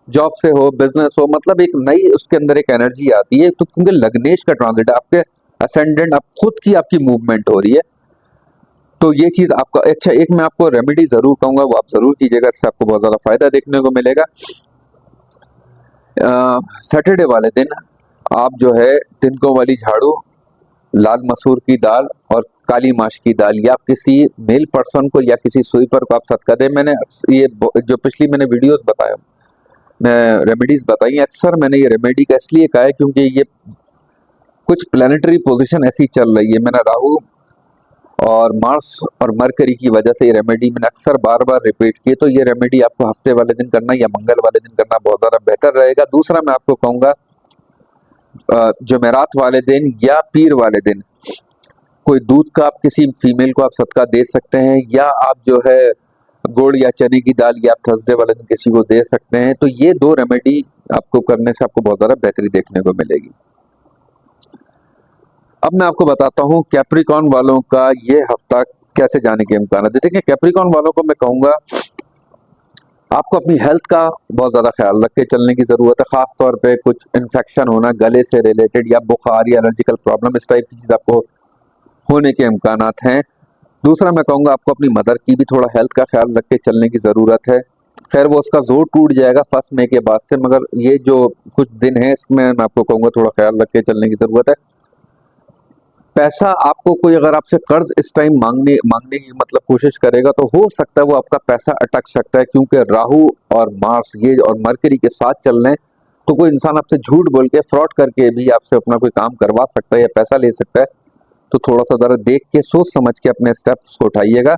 जॉब से हो, बिजनेस हो, मतलब एक नई उसके अंदर एक एनर्जी आती है। तो क्योंकि लग्नेश का ट्रांजिट आपके असेंडेंट, आप खुद की आपकी मूवमेंट हो रही है, तो ये चीज आपका अच्छा। एक मैं आपको रेमेडी जरूर कहूंगा, वो आप जरूर कीजिएगा, इससे आपको बहुत ज्यादा फायदा देखने को मिलेगा। सैटरडे वाले दिन आप जो है तिनकों वाली झाड़ू लाल मसूर की दाल और काली माश की दाल, या आप किसी मेल पर्सन को या किसी स्वीपर को आप सदका दें। मैंने ये जो पिछली मैंने वीडियोस बताया, मैं रेमेडीज बताई, अक्सर मैंने ये रेमेडी का इसलिए कहा है क्योंकि ये कुछ प्लानिटरी पोजीशन ऐसी चल रही है। मैंने राहु और मार्स और मरकरी की वजह से ये रेमेडी मैंने अक्सर बार बार रिपीट की, तो ये रेमेडी आपको हफ्ते वाले दिन करना या मंगल वाले दिन करना बहुत ज़्यादा बेहतर रहेगा। दूसरा मैं आपको कहूँगा जुमेरात वाले दिन या पीर वाले दिन कोई दूध का आप किसी फीमेल को आप सदका दे सकते हैं, या आप जो है गुड़ या चने की दाल या आप थर्सडे वाले दिन किसी को दे सकते हैं। तो ये 2 रेमेडी आपको करने से आपको बहुत ज़्यादा बेहतरी देखने को मिलेगी। अब मैं आपको बताता हूँ कैप्रिकॉर्न वालों का ये हफ्ता कैसे जाने के इम्कान है। देखिए कैप्रिकॉर्न वालों को मैं कहूंगा आपको अपनी हेल्थ का बहुत ज्यादा ख्याल रख के चलने की जरूरत है। खास तौर पे कुछ इन्फेक्शन होना गले से रिलेटेड या बुखार या एलर्जिकल प्रॉब्लम इस टाइप की चीज आपको होने के इम्कान हैं। दूसरा मैं कहूंगा आपको अपनी मदर की भी थोड़ा हेल्थ का ख्याल रख के चलने की जरूरत है। खैर वो उसका जोर टूट जाएगा 1 मई के बाद से, मगर ये जो कुछ दिन है इसमें मैं आपको कहूंगा थोड़ा ख्याल रख के चलने की जरूरत है। पैसा आपको कोई अगर आपसे कर्ज इस टाइम मांगने मांगने की मतलब कोशिश करेगा तो हो सकता है वो आपका पैसा अटक सकता है, क्योंकि राहु और मार्स ये और मरकरी के साथ चल रहे हैं। तो कोई इंसान आपसे झूठ बोल के फ्रॉड करके भी आपसे अपना कोई काम करवा सकता है या पैसा ले सकता है। तो थोड़ा सा जरा देख के सोच समझ के अपने स्टेप्स को उठाइएगा।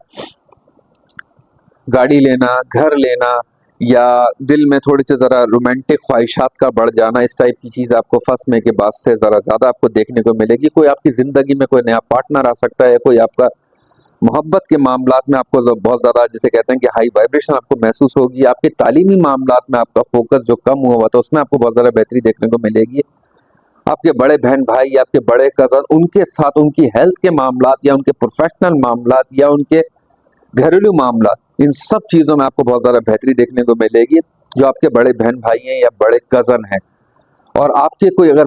गाड़ी लेना, घर लेना या दिल में थोड़ी सी जरा रोमांटिक ख्वाहिशात का बढ़ जाना, इस टाइप की चीज आपको 1 मई के बाद से जरा ज्यादा आपको देखने को मिलेगी। कोई आपकी जिंदगी में कोई नया पार्टनर आ सकता है, कोई आपका मोहब्बत के मामलात में आपको बहुत ज्यादा जिसे कहते हैं कि हाई वाइब्रेशन आपको महसूस होगी। आपके तालीमी मामलात में आपका फोकस जो कम हुआ था उसमें आपको बहुत ज्यादा बेहतरी देखने को मिलेगी। आपके बड़े बहन भाई या आपके बड़े कजन उनके साथ उनकी हेल्थ के मामलात या उनके प्रोफेशनल मामलात या उनके घरेलू मामला, इन सब चीजों में आपको बहुत ज्यादा बेहतरी देखने को मिलेगी। जो आपके बड़े बहन भाई हैं या बड़े कजन हैं और आपके कोई अगर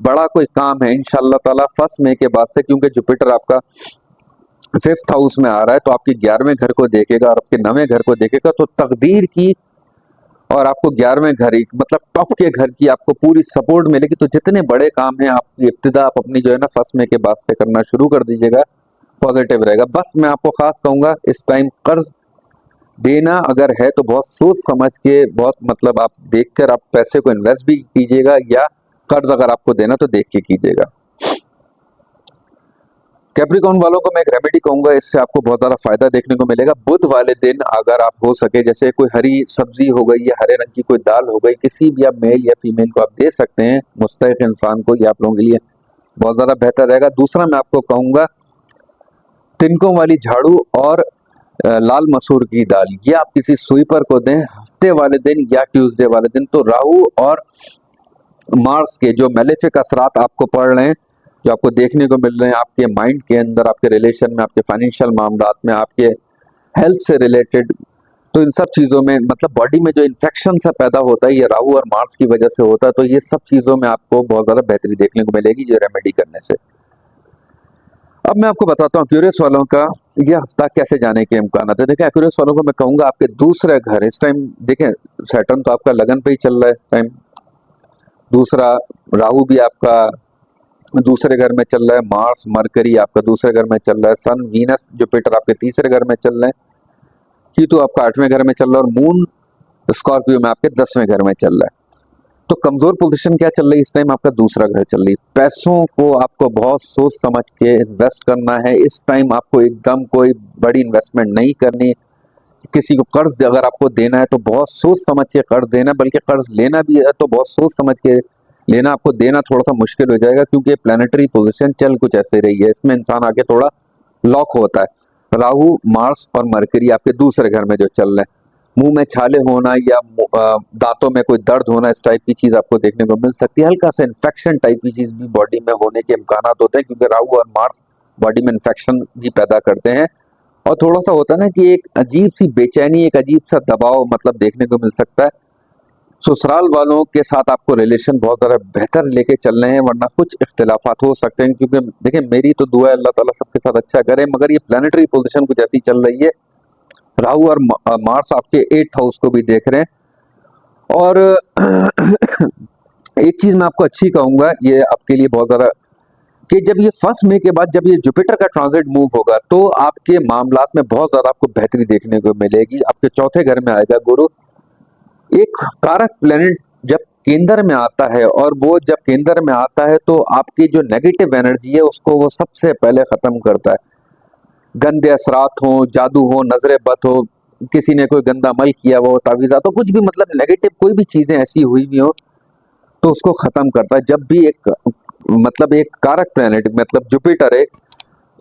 बड़ा कोई काम है इंशाल्लाह ताला 1 मई के बाद से, क्योंकि जुपिटर आपका 5th हाउस में आ रहा है तो आपके 11वें घर को देखेगा और आपके 9वें घर को देखेगा, तो तकदीर की और आपको 11वें घर ही मतलब टॉप के घर की आपको पूरी सपोर्ट मिलेगी। तो जितने बड़े काम है आपकी इब्तिदा आप अपनी जो है ना 1 मई के बाद से करना शुरू कर दीजिएगा, पॉजिटिव रहेगा। बस मैं आपको खास कहूंगा इस टाइम कर्ज देना अगर है तो बहुत सोच समझ के, बहुत मतलब आप देखकर आप पैसे को इन्वेस्ट भी कीजिएगा, या कर्ज अगर आपको देना तो देख के कीजिएगा। कैप्रिकॉर्न वालों को मैं एक रेमेडी कहूंगा, इससे आपको बहुत ज्यादा फायदा देखने को मिलेगा। बुध वाले दिन अगर आप हो सके, जैसे कोई हरी सब्जी हो गई या हरे रंग की कोई दाल हो गई, किसी भी आप मेल या फीमेल को आप दे सकते हैं, मुस्तहिक इंसान को, ये आप लोगों के लिए बहुत ज्यादा बेहतर रहेगा। दूसरा मैं आपको कहूंगा तिनकों वाली झाड़ू और लाल मसूर की दाल, ये आप किसी स्वीपर को दें हफ्ते वाले दिन या ट्यूसडे वाले दिन। तो राहु और मार्स के जो मेलेफिक असरात आपको पड़ रहे हैं, जो आपको देखने को मिल रहे हैं आपके माइंड के अंदर, आपके रिलेशन में, आपके फाइनेंशियल मामलात में, आपके हेल्थ से रिलेटेड, तो इन सब चीजों में मतलब बॉडी में जो इन्फेक्शन सा पैदा होता है ये राहु और मार्स की वजह से होता है। तो ये सब चीजों में आपको बहुत ज्यादा बेहतरी देखने को मिलेगी ये रेमेडी करने से। अब मैं आपको बताता हूँ एक्यूरियस वालों का ये हफ्ता कैसे जाने के इम्कान है। देखें एक्यूरियस वालों को मैं कहूंगा आपके दूसरे घर इस टाइम, देखें सैटर्न तो आपका लगन पे ही चल रहा है इस टाइम, दूसरा राहु भी आपका दूसरे घर में चल रहा है, मार्स मरकरी आपका दूसरे घर में चल रहा है, सन वीनस जुपिटर आपके तीसरे घर में चल रहे हैं, कीतु आपका 8वें घर में चल रहा है और मून स्कॉर्पियो में आपके 10वें घर में चल रहा है। तो कमजोर पोजीशन क्या चल रही है इस टाइम, आपका दूसरा घर चल रही है। पैसों को आपको बहुत सोच समझ के इन्वेस्ट करना है इस टाइम, आपको एकदम कोई बड़ी इन्वेस्टमेंट नहीं करनी। किसी को कर्ज अगर आपको देना है तो बहुत सोच समझ के कर्ज देना, बल्कि कर्ज लेना भी है तो बहुत सोच समझ के लेना। आपको देना थोड़ा सा मुश्किल हो जाएगा क्योंकि प्लानिटरी पोजीशन चल कुछ ऐसे रही है, इसमें इंसान आगे थोड़ा लॉक होता है। राहु मार्स और मरकरी आपके दूसरे घर में जो चल रहे हैं, मुंह में छाले होना या दांतों में कोई दर्द होना, इस टाइप की चीज आपको देखने को मिल सकती है। हल्का सा इन्फेक्शन टाइप की चीज भी बॉडी में होने के इम्कान होते हैं, क्योंकि राहु और मार्स बॉडी में इन्फेक्शन भी पैदा करते हैं। और थोड़ा सा होता है ना कि एक अजीब सी बेचैनी, एक अजीब सा दबाव मतलब देखने को मिल सकता है। ससुराल वालों के साथ आपको रिलेशन बहुत ज्यादा बेहतर लेके चलने हैं, वरना कुछ इख्तिलाफात हो सकते हैं। क्योंकि देखिए मेरी तो दुआ है अल्लाह ताला सबके साथ अच्छा करे, मगर ये प्लानिटरी पोजीशन कुछ ऐसी चल रही है, राहु और मार्स आपके 8th हाउस को भी देख रहे हैं। और एक चीज मैं आपको अच्छी कहूंगा ये आपके लिए बहुत ज्यादा, कि जब ये 1 मई के बाद जब ये जुपिटर का ट्रांजिट मूव होगा तो आपके मामलात में बहुत ज्यादा आपको बेहतरी देखने को मिलेगी। आपके चौथे घर में आएगा गुरु, एक कारक प्लेनेट जब केंद्र में आता है, और वो जब केंद्र में आता है तो आपकी जो नेगेटिव एनर्जी है उसको वो सबसे पहले खत्म करता है। गंदे असरात हो, जादू हो, नजरे बद हो, किसी ने कोई गंदा अमल किया वो तावीज़ात हो, कुछ भी मतलब नेगेटिव कोई भी चीजें ऐसी हुई भी हो तो उसको खत्म करता है। जब भी एक मतलब एक कारक प्लेनेट मतलब जुपिटर है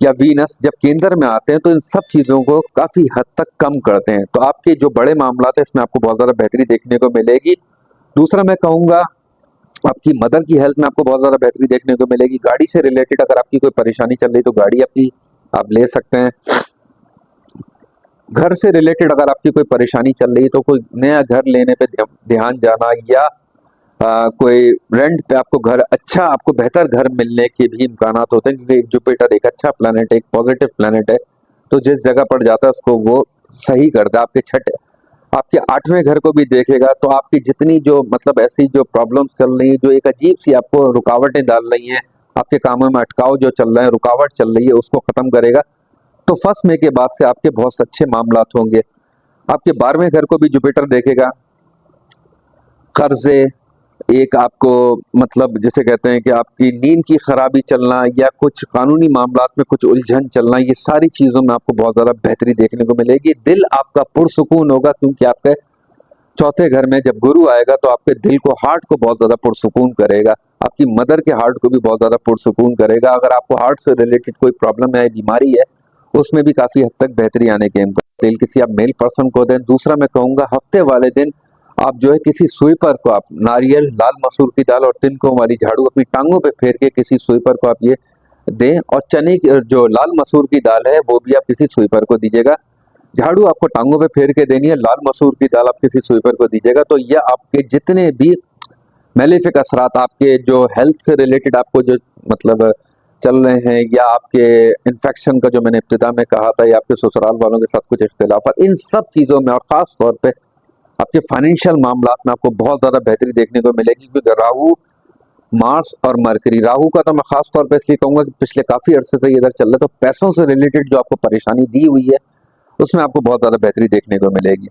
या वीनस जब केंद्र में आते हैं तो इन सब चीजों को काफी हद तक कम करते हैं। तो आपके जो बड़े मामला है इसमें आपको बहुत ज्यादा बेहतरी देखने को मिलेगी। दूसरा मैं कहूंगा आपकी मदर की हेल्थ में आपको बहुत ज्यादा बेहतरी देखने को मिलेगी। गाड़ी से रिलेटेड अगर आपकी कोई परेशानी चल रही तो गाड़ी आपकी आप ले सकते हैं। घर से रिलेटेड अगर आपकी कोई परेशानी चल रही है तो कोई नया घर लेने पे ध्यान जाना, या कोई रेंट पे आपको घर, अच्छा आपको बेहतर घर मिलने के भी इम्कान होते हैं, क्योंकि जुपिटर एक अच्छा प्लैनेट है, एक पॉजिटिव प्लैनेट है। तो जिस जगह पर जाता है उसको वो सही करता है। आपके छठे, आपके 8वें घर को भी देखेगा, तो आपकी जितनी जो मतलब ऐसी जो प्रॉब्लम्स चल रही है, जो एक अजीब सी आपको रुकावटें डाल रही हैं, आपके कामों में अटकाव जो चल रहे हैं, रुकावट चल रही है, उसको खत्म करेगा। तो 1 मई के बाद से आपके बहुत अच्छे मामलात होंगे। आपके 12वें घर को भी जुपिटर देखेगा। कर्जे, एक आपको मतलब जिसे कहते हैं कि आपकी नींद की खराबी चलना, या कुछ कानूनी मामलात में कुछ उलझन चलना, ये सारी चीजों में आपको बहुत ज्यादा बेहतरी देखने को मिलेगी। दिल आपका पुरसुकून होगा, क्योंकि आपके चौथे घर में जब गुरु आएगा तो आपके दिल को, हार्ट को बहुत ज्यादा पुरसुकून करेगा। आपकी मदर के हार्ट को भी बहुत ज्यादा पुरसुकून करेगा। अगर आपको हार्ट से रिलेटेड कोई प्रॉब्लम है, बीमारी है, उसमें भी काफी हद तक बेहतरी आने के तेल किसी आप मेल पर्सन को दें। दूसरा मैं कहूंगा हफ्ते वाले दिन आप जो है किसी स्वीपर को आप नारियल, लाल मसूर की दाल और तिनकों वाली झाड़ू अपनी टांगों पे फेर के किसी स्वीपर को आप ये दें, और चने की जो लाल मसूर की दाल है वो भी आप किसी स्वीपर को दीजिएगा। झाड़ू आपको टांगों पे फेर के देनी है, लाल मसूर की दाल आप किसी स्वीपर को दीजिएगा। तो यह आपके जितने भी मेलेफिक असरात, आपके जो हेल्थ से रिलेटेड आपको जो मतलब चल रहे हैं, या आपके इन्फेक्शन का जो मैंने इब्तिदा में कहा था, या आपके ससुराल वालों के साथ कुछ इख्तिलाफ, इन सब चीज़ों में और ख़ास तौर पे आपके फाइनेंशियल मामलात में आपको बहुत ज़्यादा बेहतरी देखने को मिलेगी। क्योंकि राहु, मार्स और मरकरी, राहु का तो मैं खास तौर पे इसलिए कहूंगा कि पिछले काफ़ी अरसे से ये इधर चल रहा है, तो पैसों से रिलेटेड जो आपको परेशानी दी हुई है उसमें आपको बहुत ज़्यादा बेहतरी देखने को मिलेगी।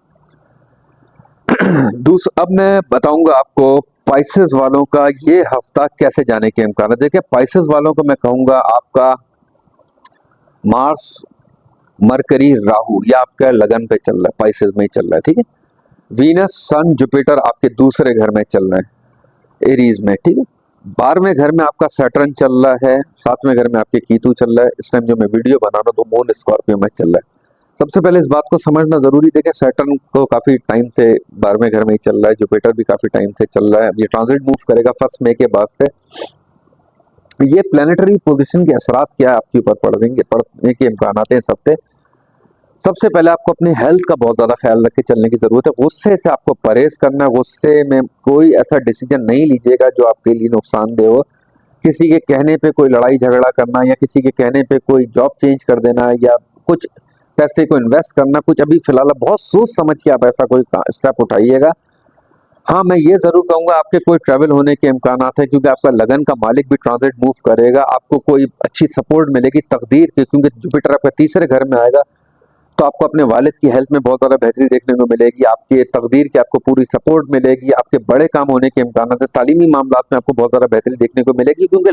अब मैं बताऊंगा आपको पाइसेस वालों का ये हफ्ता कैसे जाने के इम्कान है। देखिए पाइसेस वालों को मैं कहूंगा आपका मार्स, मरकरी, राहु, या आपका लगन पे चल रहा है, पाइसेस में ही चल रहा है, ठीक है। वीनस, सन, जुपिटर आपके दूसरे घर में चल रहे हैं, एरीज में, ठीक है। 12वें घर में आपका सैटर्न चल रहा है, 7वें घर में आपके कीतु चल रहा है। इस टाइम जो मैं वीडियो बना रहा हूँ तो मून स्कॉर्पियो में चल रहा है। सबसे पहले इस बात को समझना जरूरी है कि सैटर्न को काफी टाइम से 12वें घर में ही चल रहा है, जुपिटर भी काफी टाइम से चल रहा है। ये ट्रांजिट मूव करेगा 1 मई के बाद से। ये प्लेनेटरी पोजीशन के असरात क्या आपके ऊपर पड़ने के इम्कान हैं इस हफ्ते। सबसे पहले आपको अपने हेल्थ का बहुत ज्यादा ख्याल रख के चलने की जरूरत है। गुस्से से आपको परहेज करना, गुस्से में कोई ऐसा डिसीजन नहीं लीजिएगा जो आपके लिए नुकसानदेह हो। किसी के कहने पे कोई लड़ाई झगड़ा करना, या किसी के कहने पे कोई जॉब चेंज कर देना, या कुछ पैसे को इन्वेस्ट करना, कुछ अभी फिलहाल बहुत सोच समझ के आप ऐसा कोई स्टेप उठाइएगा। हाँ, मैं ये जरूर कहूंगा आपके कोई ट्रैवल होने के इम्कान है, क्योंकि आपका लगन का मालिक भी ट्रांजिट मूव करेगा। आपको कोई अच्छी सपोर्ट मिलेगी तकदीर की, क्योंकि जुपिटर आपके तीसरे घर में आएगा, तो आपको अपने वालिद की हेल्थ में बहुत ज़्यादा बेहतरी देखने को मिलेगी। आपके तकदीर की आपको पूरी सपोर्ट मिलेगी। आपके बड़े काम होने के इम्कान है। तालीमी मामलात में आपको बहुत ज़्यादा बेहतरी देखने को मिलेगी, क्योंकि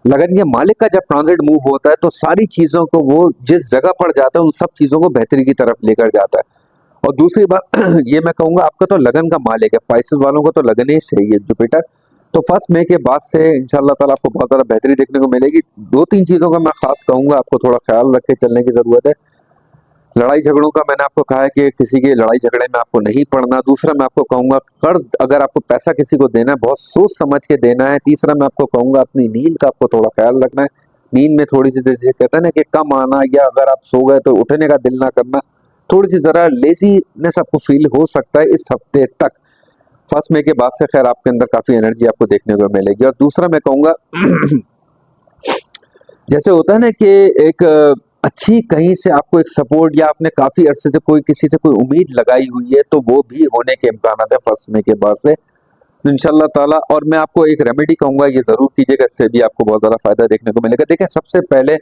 लगन के मालिक का जब ट्रांजिट मूव होता है तो सारी चीज़ों को वो जिस जगह पर जाता है उन सब चीज़ों को बेहतरी की तरफ लेकर जाता है। और दूसरी बात ये मैं कहूँगा, आपका तो लगन का मालिक है, पाइसेस वालों को तो लगन ही चाहिए जुपिटर। तो 1 मई के बाद से इंशाल्लाह ताला आपको बहुत ज़्यादा बेहतरी देखने को मिलेगी। 2-3 चीज़ों का मैं खास कहूँगा, आपको थोड़ा ख्याल रख के चलने की ज़रूरत है। लड़ाई झगड़ों का मैंने आपको कहा है कि किसी के लड़ाई झगड़े में आपको नहीं पड़ना। दूसरा मैं आपको कहूंगा कर्ज, अगर आपको पैसा किसी को देना है बहुत सोच समझ के देना है। तीसरा मैं आपको कहूंगा अपनी नींद का आपको थोड़ा ख्याल रखना है। नींद में थोड़ी सी जैसे कहते हैं ना कि कम आना, या अगर आप सो गए तो उठने का दिल ना करना, थोड़ी सी जरा लेजीनेस आपको फील हो सकता है इस हफ्ते तक। 1 मई के बाद से खैर आपके अंदर काफी एनर्जी आपको देखने को मिलेगी। और दूसरा मैं कहूंगा जैसे होता है ना कि एक अच्छी कहीं से आपको एक सपोर्ट, या आपने काफी अरसे से कोई किसी से कोई उम्मीद लगाई हुई है, तो वो भी होने के इम्कान है 1 मई के बाद से इंशाल्लाह ताला। और मैं आपको एक रेमेडी कहूंगा, ये जरूर कीजिएगा, इससे भी आपको बहुत ज्यादा फायदा देखने को मिलेगा। देखिए सबसे पहले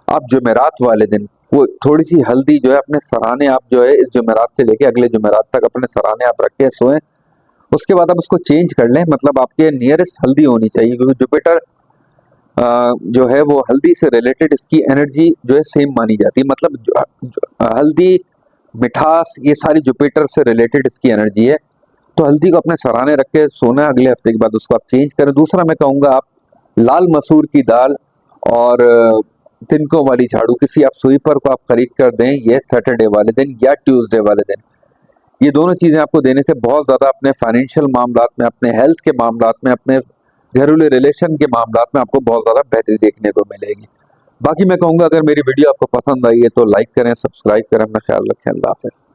आप जुमेरात वाले दिन वो थोड़ी सी हल्दी जो है अपने सराहने, आप जो है इस जुमेरात से लेके अगले जुमेरात तक अपने सराहने आप रख के सोएं। उसके बाद आप उसको चेंज कर लें, मतलब आपके नियरेस्ट हल्दी होनी चाहिए, क्योंकि जुपिटर जो है वो हल्दी से रिलेटेड इसकी एनर्जी जो है सेम मानी जाती है। मतलब हल्दी, मिठास, ये सारी जुपिटर से रिलेटेड इसकी एनर्जी है। तो हल्दी को अपने सराहने रख के सोना, अगले हफ्ते के बाद उसको आप चेंज करें। दूसरा मैं कहूँगा आप लाल मसूर की दाल और तिनकों वाली झाड़ू किसी आप स्वीपर को आप खरीद कर दें, ये सैटरडे वाले दिन या ट्यूसडे वाले दिन। ये दोनों चीजें आपको देने से बहुत ज्यादा अपने फाइनेंशियल मामलात में, अपने हेल्थ के मामलात में, अपने घरेलू रिलेशन के मामलात में आपको बहुत ज्यादा बेहतरी देखने को मिलेगी। बाकी मैं कहूंगा अगर मेरी वीडियो आपको पसंद आई है तो लाइक करें, सब्सक्राइब करें, अपना ख्याल रखें। अल्लाह हाफ़िज़।